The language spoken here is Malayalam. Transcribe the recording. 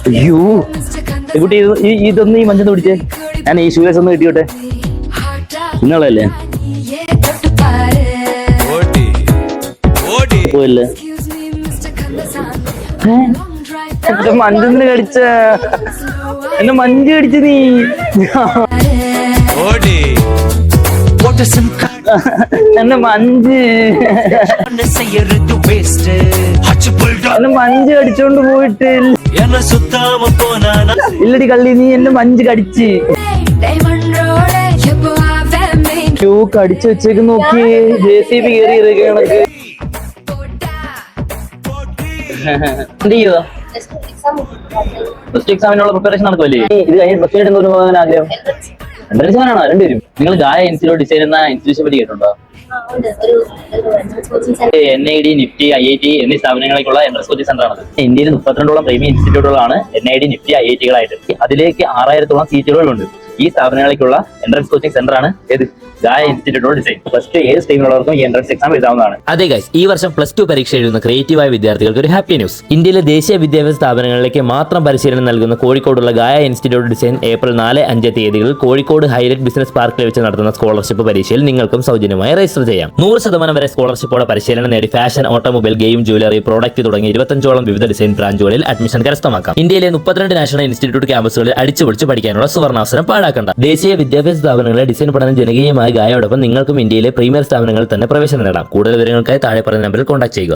അയ്യോ കുട്ടി ഇതൊന്ന് ഈ മഞ്ഞൊന്ന് പിടിച്ചേ. ഞാൻ ഈ ഷൂലേസ് ഒന്ന് കിട്ടിയോട്ടെ. നിങ്ങളല്ലേ പോയല്ലേ എന്റെ മഞ്ചിന് കടിച്ച എന്നെ മഞ്ച് കടിച്ച നീ. എന്നെ മഞ്ച് എന്നെ മഞ്ച് കടിച്ചോണ്ട് പോയിട്ട് ഇല്ലടി കള്ളി, നീ എന്നെ മഞ്ച് കടിച്ച് കടിച്ചു വെച്ചേക്ക് നോക്കി. JCB കയറി കണക്ക് എന്ത് ചെയ്യുക? ഫസ്റ്റ് എക്സാമിനുള്ള പ്രിപ്പറേഷൻ നടക്കുമല്ലേ? ഇത് കഴിഞ്ഞ് ഫസ്റ്റ് ആയിട്ട് എന്തോ പോകാൻ ആഗ്രഹം? എൻട്രൻസ് ആണോ രണ്ടുപേരും? നിങ്ങൾ ഗായ ഇൻസ്റ്റിറ്റ്യൂട്ട് ഡിസൈൻ എന്ന ഇൻസ്റ്റിറ്റ്യൂഷൻ പറ്റി കേട്ടിട്ടുണ്ടോ? NID, NIFTY, IIT എന്നീ സ്ഥാപനങ്ങളിലേക്കുള്ള എൻട്രൻസ് കോച്ചിങ് സെന്റർ ആണ്. ഇന്ത്യയിൽ 32ഓളം പ്രീമിയം ഇൻസ്റ്റിറ്റ്യൂട്ടുകളാണ് NID, NIFTY, IIT-കളായിട്ട്. അതിലേക്ക് 6000-ഓളം സീറ്റുകളുണ്ട്. ഈ സ്ഥാപനങ്ങളിലേക്കുള്ള എൻട്രൻസ് കോച്ചിങ് സെന്റർ ആണ് ഏത്? ഗായ ഇൻസ്റ്റിറ്റ്യൂട്ട് ഓഫ് ഡിസൈൻ. ഫസ്റ്റ് ഏത് സ്ട്രീമിലുള്ളവർക്കും ഈ എൻട്രൻസ് എക്സാം എഴുതാവുന്നതാണ്. അതെ ഗൈസ്, ഈ വർഷം +2 പരീക്ഷ എഴുതുന്ന ക്രിയേറ്റീവായ വിദ്യാർത്ഥികൾക്ക് ഒരു ഹാപ്പി ന്യൂസ്. ഇന്ത്യയിലെ ദേശീയ വിദ്യാഭ്യാസ സ്ഥാപനങ്ങളിലേക്ക് മാത്രം പരിശീലനം നൽകുന്ന കോഴിക്കോടുള്ള ഗായ ഇൻസ്റ്റിറ്റ്യൂട്ട് ഓഫ് ഡിസൈൻ ഏപ്രിൽ 4, 5 തീയതികളിൽ കോഴിക്കോട് ഹൈലൈറ്റ് ബിസിനസ് പാർക്കിൽ വെച്ച് നടത്തുന്ന സ്കോളർഷിപ്പ് പരീക്ഷയിൽ നിങ്ങൾക്കും സൗജന്യമായി രജിസ്റ്റർ ചെയ്യാം. 100% വരെ സ്കോളർഷിപ്പോടെ പരിശീലനം നേടി fashion, automobile, game, jewellery, product തുടങ്ങി 25ഓളം വിവിധ ഡിസൈൻ ബ്രാഞ്ചുകളിൽ അഡ്മിഷൻ കരസ്ഥമാക്കാം. ഇന്ത്യയിലെ 32 നാഷണൽ ഇൻസ്റ്റിറ്റ്യൂട്ട് ക്യാമ്പസുകളിൽ അടിച്ചുപൊളിച്ച് പഠിക്കാനുള്ള സുവർണാവസരം പാഴാക്കണ്ട. ദേശീയ വിദ്യാഭ്യാസ സ്ഥാപനങ്ങളിലെ ഡിസൈൻ പഠനം ജനകീയമായ ഗായയോടൊപ്പം നിങ്ങൾക്കും ഇന്ത്യയിലെ പ്രീമിയർ സ്ഥാപനങ്ങളിൽ തന്നെ പ്രവേശനം നേടാം. കൂടുതൽ വിവരങ്ങൾക്കായി താഴെ പറയുന്ന നമ്പറിൽ കോൺടാക്ട് ചെയ്യുക.